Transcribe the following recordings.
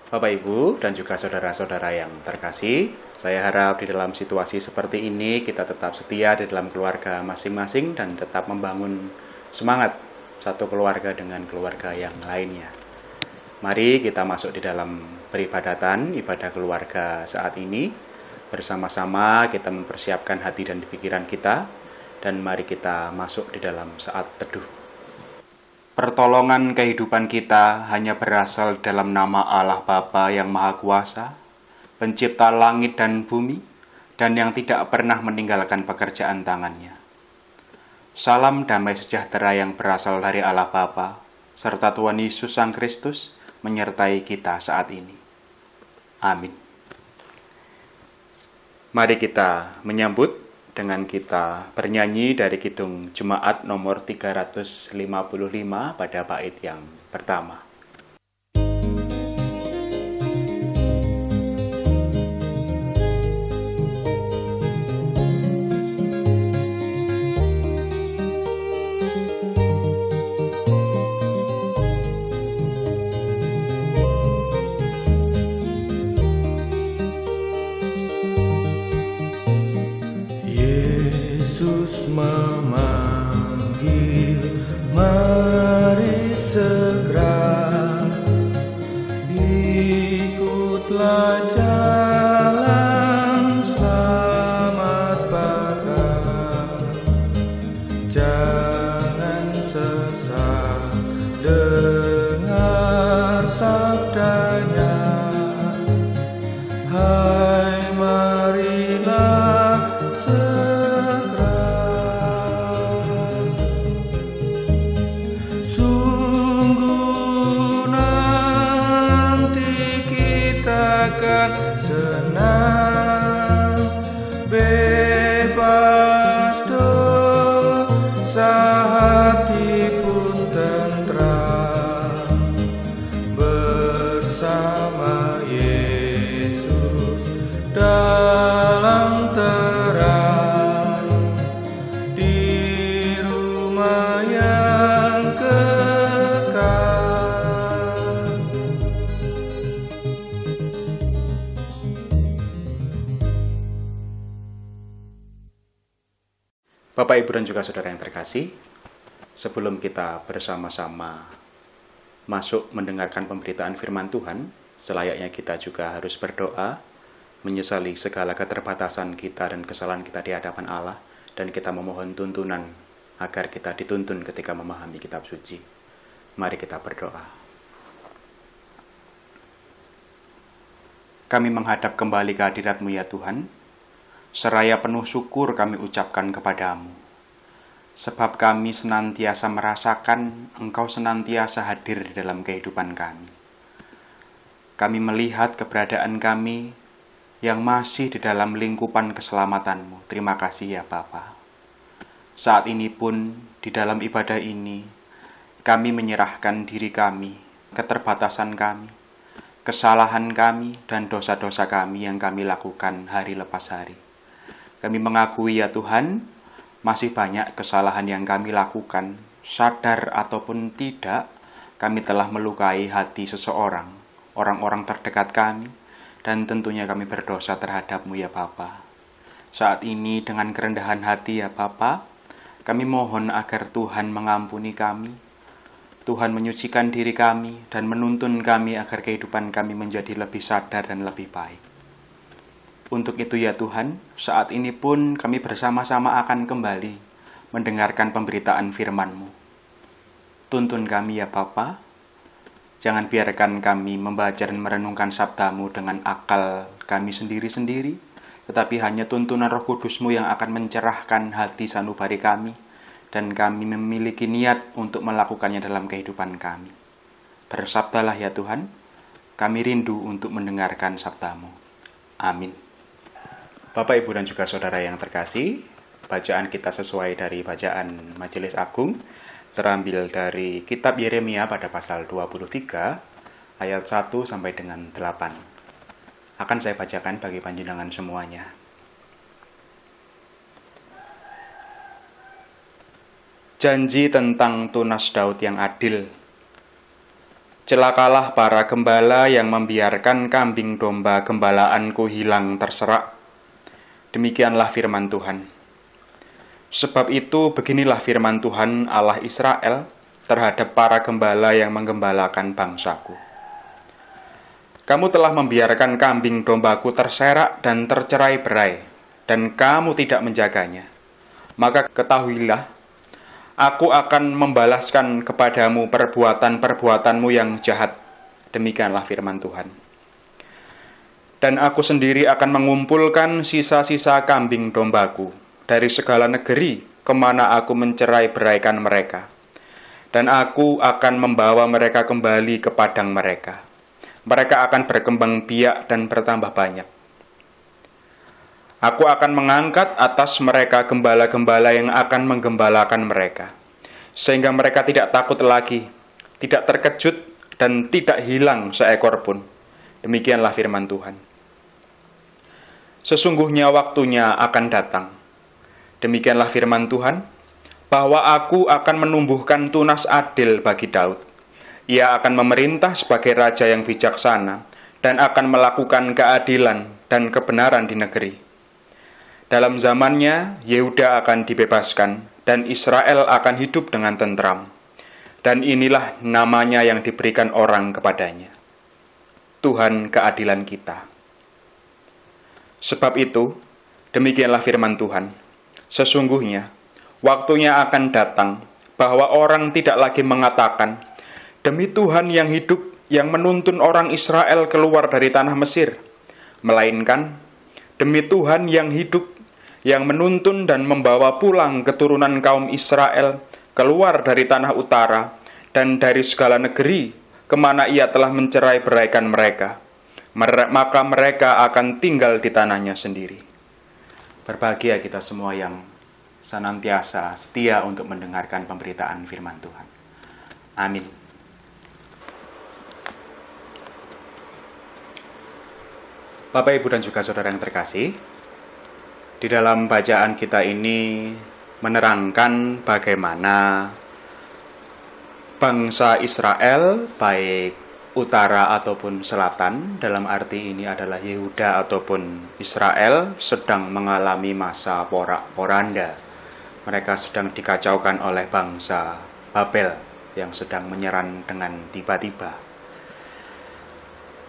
Bapak Ibu dan juga saudara-saudara yang terkasih, saya harap di dalam situasi seperti ini kita tetap setia di dalam keluarga masing-masing dan tetap membangun semangat satu keluarga dengan keluarga yang lainnya. Mari kita masuk di dalam peribadatan, ibadah keluarga saat ini. Bersama-sama kita mempersiapkan hati dan pikiran kita, dan mari kita masuk di dalam saat teduh. Pertolongan kehidupan kita hanya berasal dalam nama Allah Bapa yang Maha Kuasa, pencipta langit dan bumi, dan yang tidak pernah meninggalkan pekerjaan tangannya. Salam damai sejahtera yang berasal dari Allah Bapa, serta Tuhan Yesus Sang Kristus, menyertai kita saat ini. Amin. Mari kita menyambut dengan kita bernyanyi dari Kidung Jemaat nomor 355 pada bait yang pertama. Yesus memanggil, mari segera ikutlah jalan selamat bakal. Jangan sesat, dengar sabdanya. Hai, marilah senang, bebas dosa, hati pun tentram bersama Yesus dalam terang di rumah yang kekal. Bapak, Ibu, dan juga saudara yang terkasih, sebelum kita bersama-sama masuk mendengarkan pemberitaan firman Tuhan, selayaknya kita juga harus berdoa, menyesali segala keterbatasan kita dan kesalahan kita di hadapan Allah, dan kita memohon tuntunan agar kita dituntun ketika memahami kitab suci. Mari kita berdoa. Kami menghadap kembali ke hadirat-Mu ya Tuhan. Seraya penuh syukur kami ucapkan kepadamu, sebab kami senantiasa merasakan Engkau senantiasa hadir di dalam kehidupan kami. Kami melihat keberadaan kami yang masih di dalam lingkupan keselamatan-Mu. Terima kasih ya Bapa. Saat ini pun di dalam ibadah ini, kami menyerahkan diri kami, keterbatasan kami, kesalahan kami, dan dosa-dosa kami yang kami lakukan hari lepas hari. Kami mengakui ya Tuhan, masih banyak kesalahan yang kami lakukan, sadar ataupun tidak, kami telah melukai hati seseorang, orang-orang terdekat kami, dan tentunya kami berdosa terhadap-Mu ya Bapa. Saat ini dengan kerendahan hati ya Bapa, kami mohon agar Tuhan mengampuni kami, Tuhan menyucikan diri kami, dan menuntun kami agar kehidupan kami menjadi lebih sadar dan lebih baik. Untuk itu ya Tuhan, saat ini pun kami bersama-sama akan kembali mendengarkan pemberitaan firman-Mu. Tuntun kami ya Bapa, jangan biarkan kami membaca dan merenungkan sabda-Mu dengan akal kami sendiri-sendiri, tetapi hanya tuntunan Roh Kudus-Mu yang akan mencerahkan hati sanubari kami, dan kami memiliki niat untuk melakukannya dalam kehidupan kami. Bersabdalah ya Tuhan, kami rindu untuk mendengarkan sabda-Mu. Amin. Bapak, Ibu, dan juga saudara yang terkasih, bacaan kita sesuai dari bacaan Majelis Agung, terambil dari kitab Yeremia pada pasal 23, ayat 1 sampai dengan 8. Akan saya bacakan bagi panjenengan semuanya. Janji tentang tunas Daud yang adil. Celakalah para gembala yang membiarkan kambing domba gembalaanku hilang terserak. Demikianlah firman Tuhan. Sebab itu beginilah firman Tuhan Allah Israel terhadap para gembala yang menggembalakan bangsaku. Kamu telah membiarkan kambing dombaku terserak dan tercerai-berai, dan kamu tidak menjaganya. Maka ketahuilah, aku akan membalaskan kepadamu perbuatan-perbuatanmu yang jahat. Demikianlah firman Tuhan. Dan aku sendiri akan mengumpulkan sisa-sisa kambing dombaku dari segala negeri kemana aku mencerai-beraikan mereka. Dan aku akan membawa mereka kembali ke padang mereka. Mereka akan berkembang biak dan bertambah banyak. Aku akan mengangkat atas mereka gembala-gembala yang akan menggembalakan mereka, sehingga mereka tidak takut lagi, tidak terkejut, dan tidak hilang seekor pun. Demikianlah firman Tuhan. Sesungguhnya waktunya akan datang. Demikianlah firman Tuhan, bahwa aku akan menumbuhkan tunas adil bagi Daud. Ia akan memerintah sebagai raja yang bijaksana dan akan melakukan keadilan dan kebenaran di negeri. Dalam zamannya, Yehuda akan dibebaskan dan Israel akan hidup dengan tentram. Dan inilah namanya yang diberikan orang kepadanya, Tuhan keadilan kita. Sebab itu, demikianlah firman Tuhan, sesungguhnya waktunya akan datang bahwa orang tidak lagi mengatakan, demi Tuhan yang hidup yang menuntun orang Israel keluar dari tanah Mesir, melainkan demi Tuhan yang hidup yang menuntun dan membawa pulang keturunan kaum Israel keluar dari tanah utara dan dari segala negeri kemana ia telah mencerai-beraikan mereka. Maka mereka akan tinggal di tanahnya sendiri. Berbahagia kita semua yang senantiasa setia untuk mendengarkan pemberitaan firman Tuhan. Amin. Bapak, Ibu, dan juga saudara yang terkasih, di dalam bacaan kita ini menerangkan bagaimana bangsa Israel, baik utara ataupun selatan, dalam arti ini adalah Yehuda ataupun Israel, sedang mengalami masa porak-poranda. Mereka sedang dikacaukan oleh bangsa Babel yang sedang menyerang dengan tiba-tiba.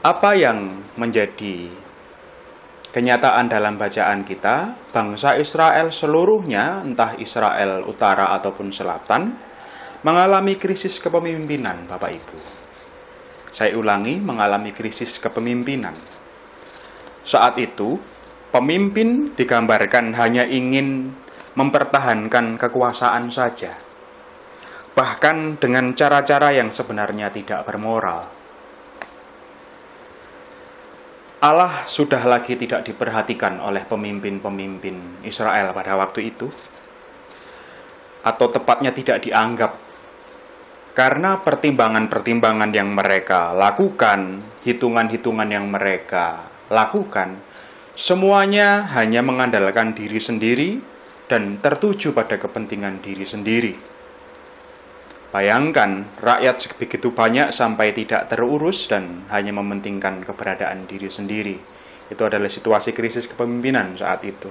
Apa yang menjadi kenyataan dalam bacaan kita? Bangsa Israel seluruhnya, entah Israel utara ataupun selatan, mengalami krisis kepemimpinan, Bapak Ibu. Saya ulangi, mengalami krisis kepemimpinan. Saat itu, pemimpin digambarkan hanya ingin mempertahankan kekuasaan saja, bahkan dengan cara-cara yang sebenarnya tidak bermoral. Allah sudah lagi tidak diperhatikan oleh pemimpin-pemimpin Israel pada waktu itu, atau tepatnya tidak dianggap, karena pertimbangan-pertimbangan yang mereka lakukan, hitungan-hitungan yang mereka lakukan, semuanya hanya mengandalkan diri sendiri dan tertuju pada kepentingan diri sendiri. Bayangkan, rakyat begitu banyak sampai tidak terurus dan hanya mementingkan keberadaan diri sendiri. Itu adalah situasi krisis kepemimpinan saat itu.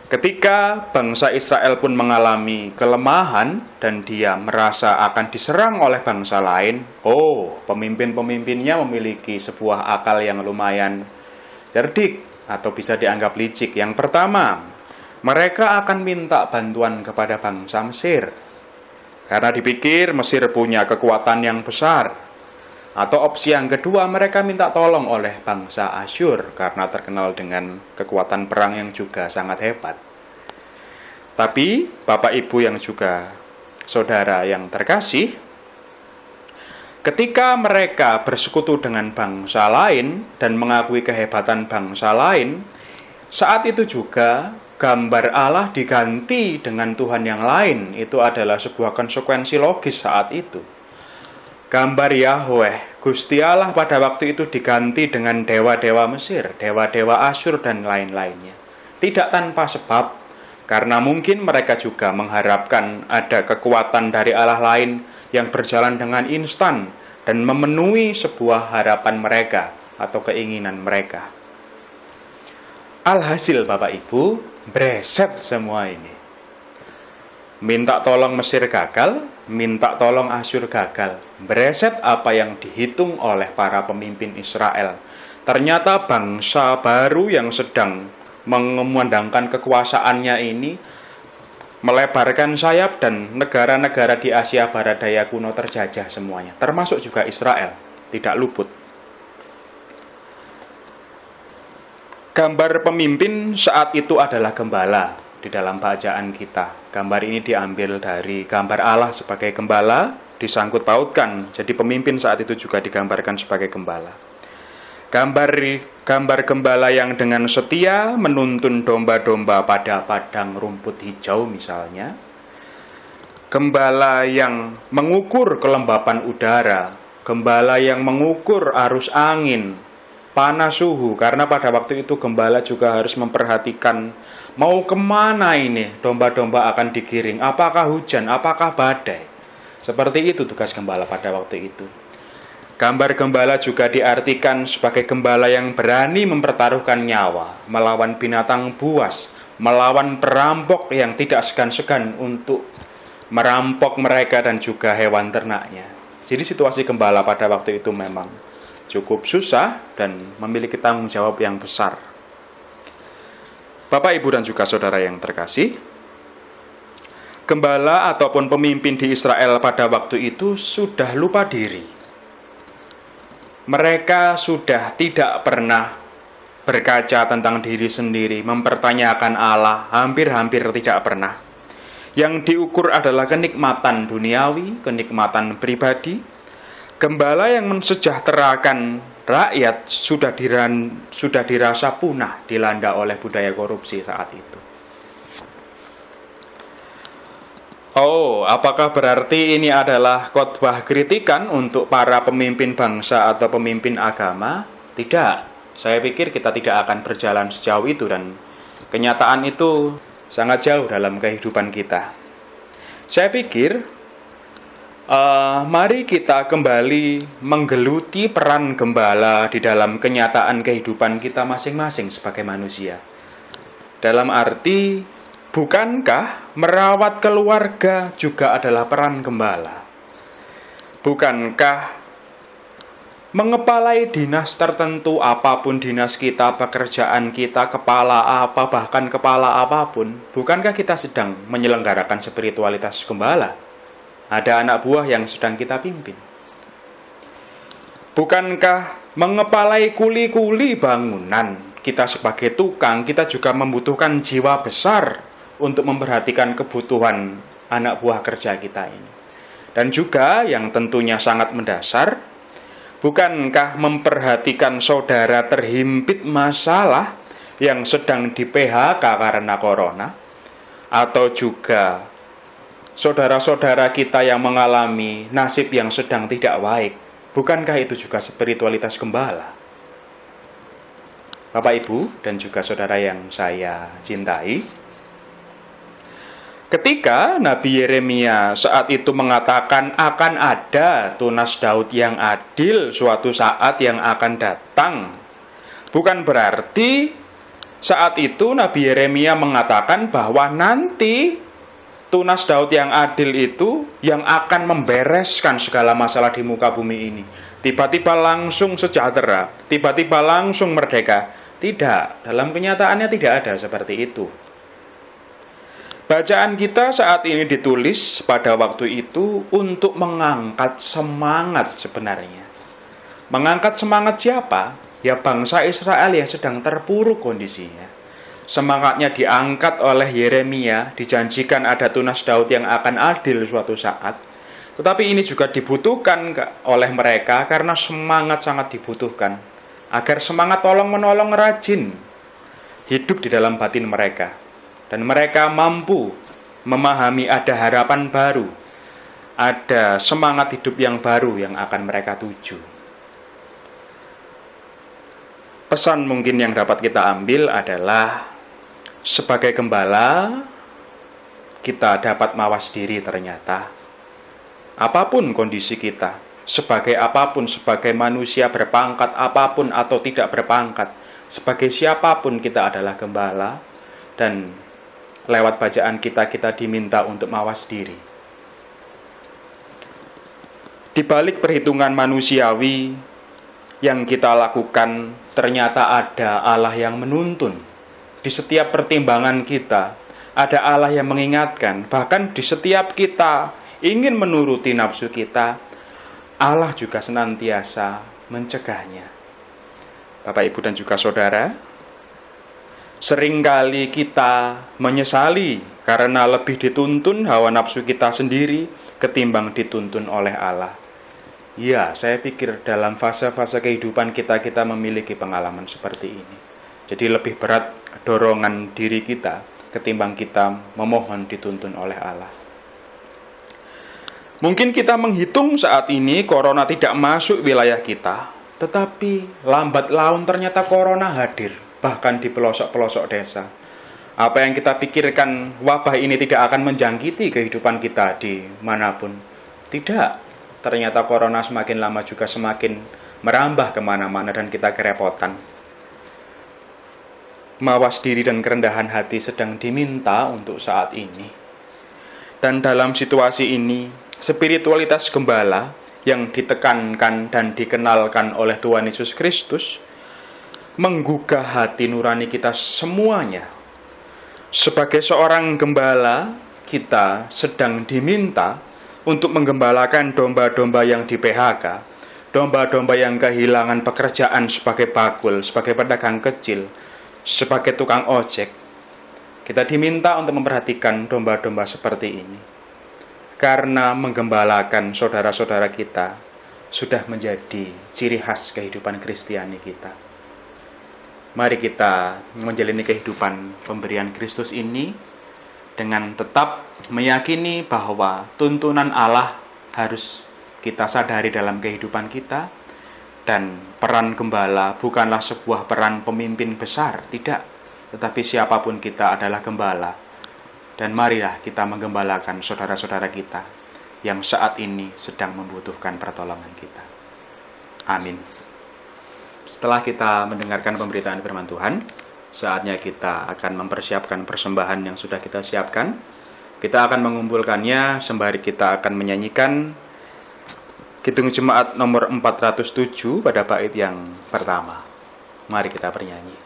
Ketika bangsa Israel pun mengalami kelemahan dan dia merasa akan diserang oleh bangsa lain, pemimpin-pemimpinnya memiliki sebuah akal yang lumayan cerdik atau bisa dianggap licik. Yang pertama, mereka akan minta bantuan kepada bangsa Mesir. Karena dipikir Mesir punya kekuatan yang besar. Atau opsi yang kedua, mereka minta tolong oleh bangsa Asyur karena terkenal dengan kekuatan perang yang juga sangat hebat. Tapi Bapak Ibu yang juga saudara yang terkasih, ketika mereka bersekutu dengan bangsa lain dan mengakui kehebatan bangsa lain, saat itu juga gambar Allah diganti dengan Tuhan yang lain. Itu adalah sebuah konsekuensi logis saat itu. Gambar Yahweh, Gusti Allah pada waktu itu diganti dengan dewa-dewa Mesir, dewa-dewa Asyur dan lain-lainnya. Tidak tanpa sebab, karena mungkin mereka juga mengharapkan ada kekuatan dari Allah lain yang berjalan dengan instan, dan memenuhi sebuah harapan mereka atau keinginan mereka. Alhasil Bapak Ibu, breset semua ini. Minta tolong Mesir gagal, minta tolong Asyur gagal. Breset apa yang dihitung oleh para pemimpin Israel. Ternyata bangsa baru yang sedang mengumandangkan kekuasaannya ini melebarkan sayap, dan negara-negara di Asia Barat Daya kuno terjajah semuanya, termasuk juga Israel, tidak luput. Gambar pemimpin saat itu adalah gembala di dalam bacaan kita. Gambar ini diambil dari gambar Allah sebagai gembala, disangkut pautkan. Jadi pemimpin saat itu juga digambarkan sebagai gembala. Gambar gembala yang dengan setia menuntun domba-domba pada padang rumput hijau misalnya. Gembala yang mengukur kelembapan udara, gembala yang mengukur arus angin, panas suhu, karena pada waktu itu gembala juga harus memperhatikan mau kemana ini domba-domba akan digiring, apakah hujan, apakah badai. Seperti itu tugas gembala pada waktu itu. Gambar gembala juga diartikan sebagai gembala yang berani mempertaruhkan nyawa, melawan binatang buas, melawan perampok yang tidak segan-segan untuk merampok mereka dan juga hewan ternaknya. Jadi situasi gembala pada waktu itu memang cukup susah dan memiliki tanggung jawab yang besar. Bapak, Ibu, dan juga saudara yang terkasih, gembala ataupun pemimpin di Israel pada waktu itu sudah lupa diri. Mereka sudah tidak pernah berkaca tentang diri sendiri, mempertanyakan Allah, hampir-hampir tidak pernah. Yang diukur adalah kenikmatan duniawi, kenikmatan pribadi. Gembala yang mensejahterakan rakyat sudah dirasa punah, dilanda oleh budaya korupsi saat itu. Oh, apakah berarti ini adalah khotbah kritikan untuk para pemimpin bangsa atau pemimpin agama? Tidak. Saya pikir kita tidak akan berjalan sejauh itu, dan kenyataan itu sangat jauh dalam kehidupan kita. Saya pikir mari kita kembali menggeluti peran gembala di dalam kenyataan kehidupan kita masing-masing sebagai manusia. Dalam arti, bukankah merawat keluarga juga adalah peran gembala? Bukankah mengepalai dinas tertentu, apapun dinas kita, pekerjaan kita, kepala apa, bahkan kepala apapun, bukankah kita sedang menyelenggarakan spiritualitas gembala? Ada anak buah yang sedang kita pimpin. Bukankah mengepalai kuli-kuli bangunan, kita sebagai tukang, kita juga membutuhkan jiwa besar untuk memperhatikan kebutuhan anak buah kerja kita ini. Dan juga yang tentunya sangat mendasar, bukankah memperhatikan saudara terhimpit masalah yang sedang di PHK karena corona, atau juga saudara-saudara kita yang mengalami nasib yang sedang tidak baik, bukankah itu juga spiritualitas gembala? Bapak, Ibu, dan juga saudara yang saya cintai, ketika Nabi Yeremia saat itu mengatakan akan ada tunas Daud yang adil suatu saat yang akan datang, bukan berarti saat itu Nabi Yeremia mengatakan bahwa nanti tunas Daud yang adil itu yang akan membereskan segala masalah di muka bumi ini. Tiba-tiba langsung sejahtera, tiba-tiba langsung merdeka. Tidak, dalam kenyataannya tidak ada seperti itu. Bacaan kita saat ini ditulis pada waktu itu untuk mengangkat semangat sebenarnya. Mengangkat semangat siapa? Ya bangsa Israel yang sedang terpuruk kondisinya. Semangatnya diangkat oleh Yeremia, dijanjikan ada tunas Daud yang akan adil suatu saat. Tetapi ini juga dibutuhkan oleh mereka karena semangat sangat dibutuhkan. Agar semangat tolong-menolong rajin hidup di dalam batin mereka. Dan mereka mampu memahami ada harapan baru, ada semangat hidup yang baru yang akan mereka tuju. Pesan mungkin yang dapat kita ambil adalah sebagai gembala, kita dapat mawas diri ternyata. Apapun kondisi kita, sebagai apapun, sebagai manusia berpangkat apapun atau tidak berpangkat, sebagai siapapun kita adalah gembala, dan lewat bacaan kita diminta untuk mawas diri. Di balik perhitungan manusiawi yang kita lakukan, ternyata ada Allah yang menuntun. Di setiap pertimbangan kita, ada Allah yang mengingatkan. Bahkan di setiap kita ingin menuruti nafsu kita, Allah juga senantiasa mencegahnya. Bapak, Ibu, dan juga saudara, seringkali kita menyesali karena lebih dituntun hawa nafsu kita sendiri ketimbang dituntun oleh Allah. Ya, saya pikir dalam fase-fase kehidupan kita memiliki pengalaman seperti ini. Jadi lebih berat dorongan diri kita ketimbang kita memohon dituntun oleh Allah. Mungkin kita menghitung saat ini corona tidak masuk wilayah kita, tetapi lambat laun ternyata corona hadir, bahkan di pelosok-pelosok desa. Apa yang kita pikirkan wabah ini tidak akan menjangkiti kehidupan kita di manapun. Tidak, ternyata corona semakin lama juga semakin merambah kemana-mana dan kita kerepotan. Mawas diri dan kerendahan hati sedang diminta untuk saat ini. Dan dalam situasi ini, spiritualitas gembala yang ditekankan dan dikenalkan oleh Tuhan Yesus Kristus menggugah hati nurani kita semuanya. Sebagai seorang gembala, kita sedang diminta untuk menggembalakan domba-domba yang di PHK, domba-domba yang kehilangan pekerjaan sebagai bakul, sebagai pedagang kecil, sebagai tukang ojek. Kita diminta untuk memperhatikan domba-domba seperti ini. Karena menggembalakan saudara-saudara kita sudah menjadi ciri khas kehidupan Kristiani kita. Mari kita menjalani kehidupan pemberian Kristus ini dengan tetap meyakini bahwa tuntunan Allah harus kita sadari dalam kehidupan kita, dan peran gembala bukanlah sebuah peran pemimpin besar, tidak, tetapi siapapun kita adalah gembala. Dan marilah kita menggembalakan saudara-saudara kita yang saat ini sedang membutuhkan pertolongan kita. Amin. Setelah kita mendengarkan pemberitaan firman Tuhan, saatnya kita akan mempersiapkan persembahan yang sudah kita siapkan. Kita akan mengumpulkannya sembari kita akan menyanyikan Kidung Jemaat nomor 407 pada bait yang pertama. Mari kita bernyanyi.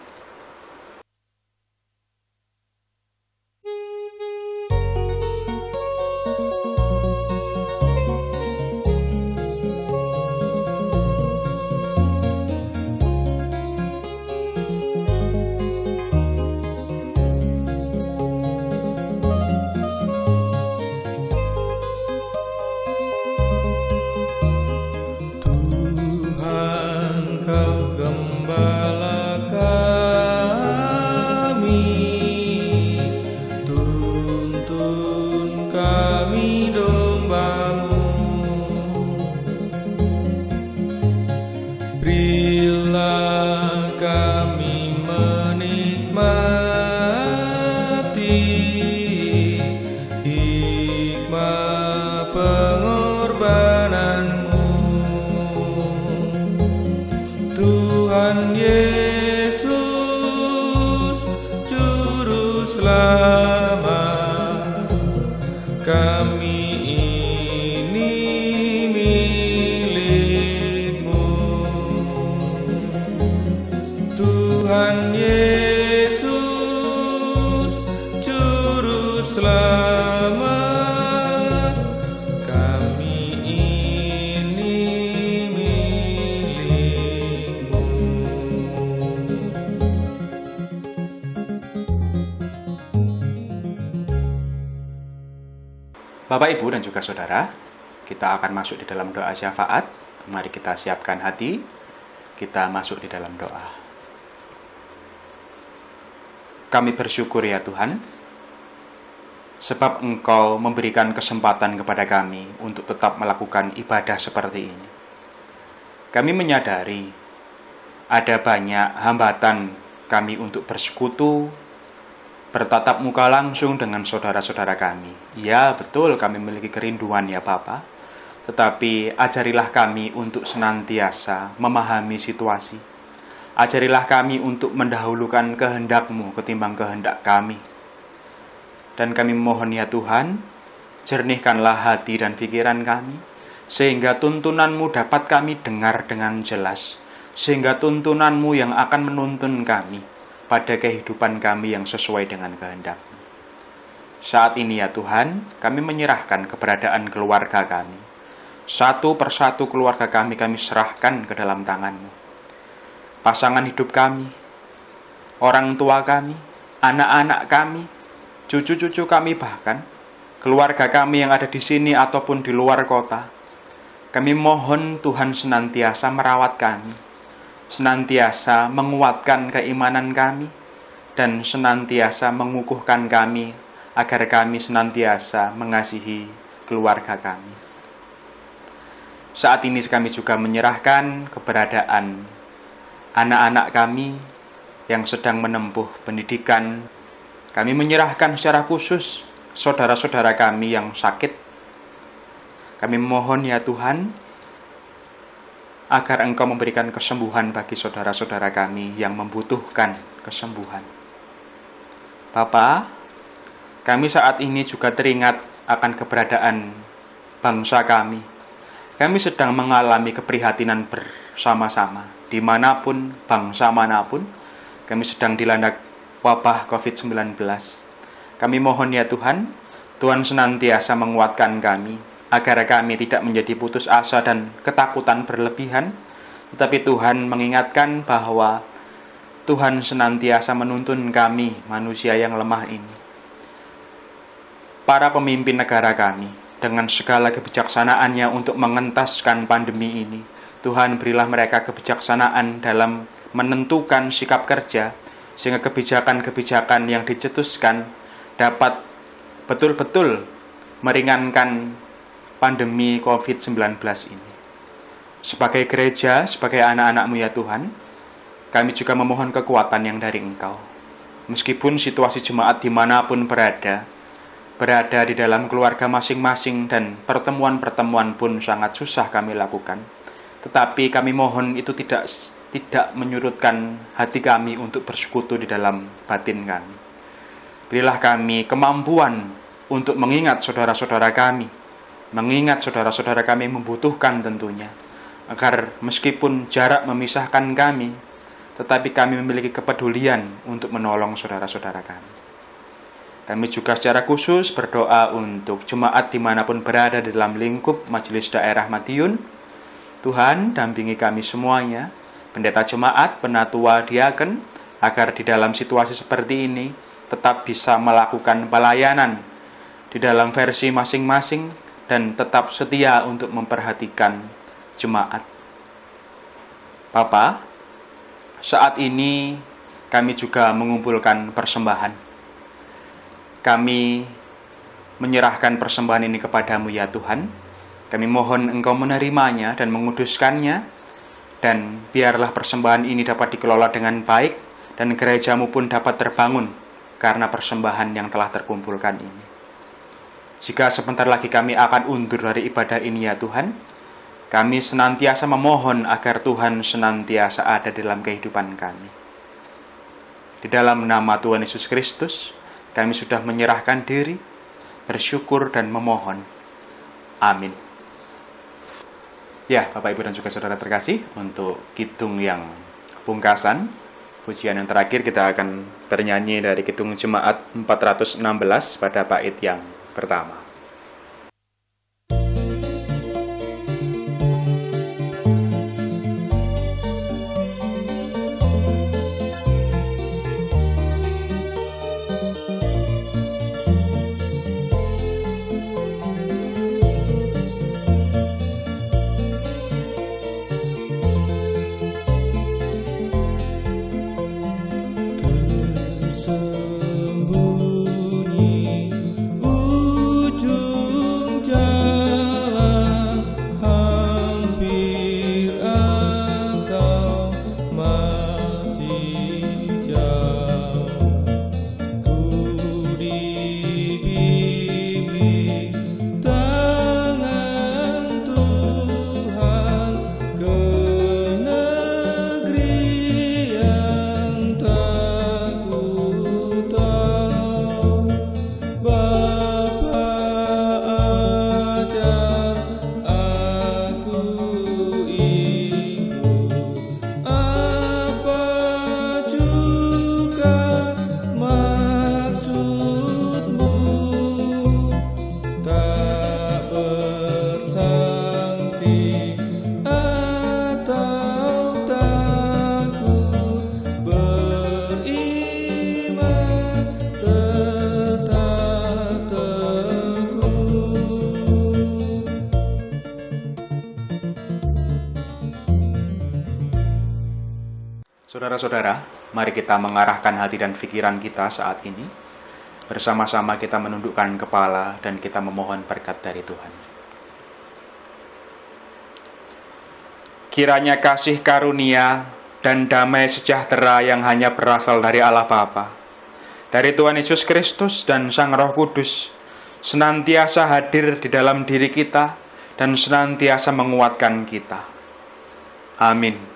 Bapak, Ibu, dan juga saudara, kita akan masuk di dalam doa syafaat. Mari kita siapkan hati, kita masuk di dalam doa. Kami bersyukur ya Tuhan, sebab Engkau memberikan kesempatan kepada kami untuk tetap melakukan ibadah seperti ini. Kami menyadari ada banyak hambatan kami untuk bersekutu, bertatap muka langsung dengan saudara-saudara kami. Ya, betul, kami memiliki kerinduan ya Bapa. tetapi ajarilah kami untuk senantiasa memahami situasi. Ajarilah kami untuk mendahulukan kehendak-Mu ketimbang kehendak kami. Dan kami mohon ya Tuhan, jernihkanlah hati dan pikiran kami, sehingga tuntunan-Mu dapat kami dengar dengan jelas, sehingga tuntunan-Mu yang akan menuntun kami pada kehidupan kami yang sesuai dengan kehendak-Mu. Saat ini ya Tuhan, kami menyerahkan keberadaan keluarga kami. Satu persatu keluarga kami serahkan ke dalam tangan-Mu. Pasangan hidup kami, orang tua kami, anak-anak kami, cucu-cucu kami bahkan, keluarga kami yang ada di sini ataupun di luar kota. Kami mohon Tuhan senantiasa merawat kami, senantiasa menguatkan keimanan kami, dan senantiasa mengukuhkan kami agar kami senantiasa mengasihi keluarga kami. Saat ini kami juga menyerahkan keberadaan anak-anak kami yang sedang menempuh pendidikan. Kami menyerahkan secara khusus saudara-saudara kami yang sakit. Kami mohon ya Tuhan, agar Engkau memberikan kesembuhan bagi saudara-saudara kami yang membutuhkan kesembuhan. Bapa, kami saat ini juga teringat akan keberadaan bangsa kami. Kami sedang mengalami keprihatinan bersama-sama. Dimanapun, bangsa manapun, kami sedang dilanda wabah COVID-19. Kami mohon ya Tuhan, Tuhan senantiasa menguatkan kami, agar kami tidak menjadi putus asa dan ketakutan berlebihan, tetapi Tuhan mengingatkan bahwa Tuhan senantiasa menuntun kami, manusia yang lemah ini. Para pemimpin negara kami, dengan segala kebijaksanaannya untuk mengentaskan pandemi ini, Tuhan berilah mereka kebijaksanaan dalam menentukan sikap kerja, sehingga kebijakan-kebijakan yang dicetuskan dapat betul-betul meringankan pandemi COVID-19 ini. Sebagai gereja, sebagai anak-anak-Mu ya Tuhan, kami juga memohon kekuatan yang dari Engkau. Meskipun situasi jemaat dimanapun berada di dalam keluarga masing-masing dan pertemuan-pertemuan pun sangat susah kami lakukan, tetapi kami mohon itu tidak menyurutkan hati kami untuk bersekutu di dalam batin kami. Berilah kami kemampuan untuk mengingat saudara-saudara kami, mengingat saudara-saudara kami membutuhkan tentunya, agar meskipun jarak memisahkan kami, tetapi kami memiliki kepedulian untuk menolong saudara-saudara kami. Kami juga secara khusus berdoa untuk jemaat dimanapun berada di dalam lingkup Majelis Daerah Madiun. Tuhan, dampingi kami semuanya, pendeta jemaat, penatua, diaken, agar di dalam situasi seperti ini tetap bisa melakukan pelayanan di dalam versi masing-masing dan tetap setia untuk memperhatikan jemaat. Bapa, saat ini kami juga mengumpulkan persembahan. Kami menyerahkan persembahan ini kepadamu ya Tuhan. Kami mohon Engkau menerimanya dan menguduskannya, dan biarlah persembahan ini dapat dikelola dengan baik, dan gerejamu pun dapat terbangun karena persembahan yang telah terkumpulkan ini. Jika sebentar lagi kami akan undur dari ibadah ini ya Tuhan, kami senantiasa memohon agar Tuhan senantiasa ada dalam kehidupan kami. Di dalam nama Tuhan Yesus Kristus, kami sudah menyerahkan diri, bersyukur dan memohon. Amin. Ya, Bapak, Ibu, dan juga saudara terkasih, untuk kidung yang pungkasan, pujian yang terakhir kita akan bernyanyi dari kidung jemaat 416 pada bait yang pertama. Tersembunyi ujung Saudara-saudara, mari kita mengarahkan hati dan pikiran kita saat ini. Bersama-sama kita menundukkan kepala dan kita memohon berkat dari Tuhan. Kiranya kasih karunia dan damai sejahtera yang hanya berasal dari Allah Bapa, dari Tuhan Yesus Kristus dan Sang Roh Kudus, senantiasa hadir di dalam diri kita dan senantiasa menguatkan kita. Amin.